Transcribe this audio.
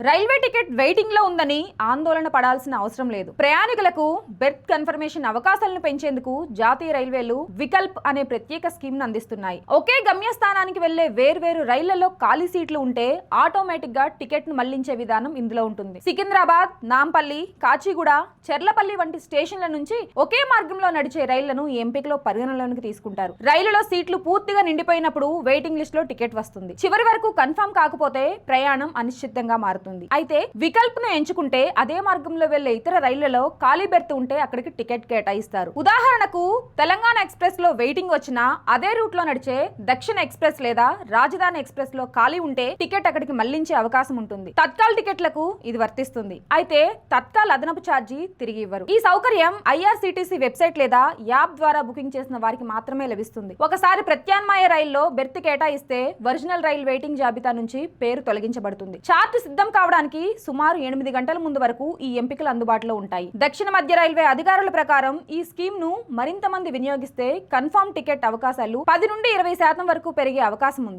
Railway ticket waiting లో ఉందని ఆందోళన పడాల్సిన అవసరం లేదు. ప్రయాణికులకు బెర్త్ కన్ఫర్మేషన్ అవకాశాలను పెంచేందుకు జాతీయ రైల్వేలు వికల్ప్ అనే ప్రత్యేక స్కీమ్ ను అందిస్తున్నాయి. ఒకే గమ్యస్థానానికి వెళ్లే వేర్వేరు రైళ్లలో ఖాళీ సీట్లు ఉంటే ఆటోమేటిక్ గా టికెట్ ను మళ్లించే విధానం ఇందులో ఉంటుంది. సికింద్రాబాద్, నాంపల్లి, కాచిగూడ, చెర్లపల్లి వంటి స్టేషన్ల నుంచి ఒకే మార్గంలో నడిచే రైళ్లను ఈ ఎంపికలో పరిగణనలోకి తీసుకుంటారు. రైలులో సీట్లు పూర్తిగా నిండిపోయినప్పుడు వెయిటింగ్ లిస్ట్ లో టికెట్ వస్తుంది. చివరి వరకు కన్ఫర్మ్ కాకపోతే ప్రయాణం అనిశ్చితంగా మారుతుంది. అయితే వికల్ప్ ను ఎంచుకుంటే అదే మార్గంలో వెళ్లే ఇతర రైళ్లలో ఖాళీ బెర్త్ ఉంటే అక్కడికి టికెట్ కేటాయిస్తారు. ఉదాహరణకు తెలంగాణ ఎక్స్ప్రెస్ లో వెయిటింగ్ వచ్చినా అదే రూట్ లో నడిచే దక్షిణ ఎక్స్ప్రెస్ లేదా రాజధాని ఎక్స్ప్రెస్ లో ఖాళీ ఉంటే టికెట్ అక్కడికి మళ్లించే అవకాశం ఉంటుంది. తత్కాల్ టికెట్లకు ఇది వర్తిస్తుంది. అయితే తత్కాల్ అదనపు ఛార్జీ తిరిగి ఇవ్వరు. ఈ సౌకర్యం ఐఆర్సీటీసీ వెబ్సైట్ లేదా యాప్ ద్వారా బుకింగ్ చేసిన వారికి మాత్రమే లభిస్తుంది. ఒకసారి ప్రత్యామ్నాయ రైల్లో బెర్త్ కేటాయిస్తే ఒరిజినల్ రైల్ వెయిటింగ్ జాబితా నుంచి పేరు తొలగించబడుతుంది. చార్ట్ సిద్ధం కావడానికి సుమారు 8 గంటల ముందు వరకు ఈ ఎంపికలు అందుబాటులో ఉంటాయి. దక్షిణ మధ్య రైల్వే అధికారుల ప్రకారం ఈ స్కీమ్ ను మరింత మంది వినియోగిస్తే కన్ఫర్మ్ టికెట్ అవకాశాలు 10 నుండి 20% వరకు పెరిగే అవకాశం ఉంది.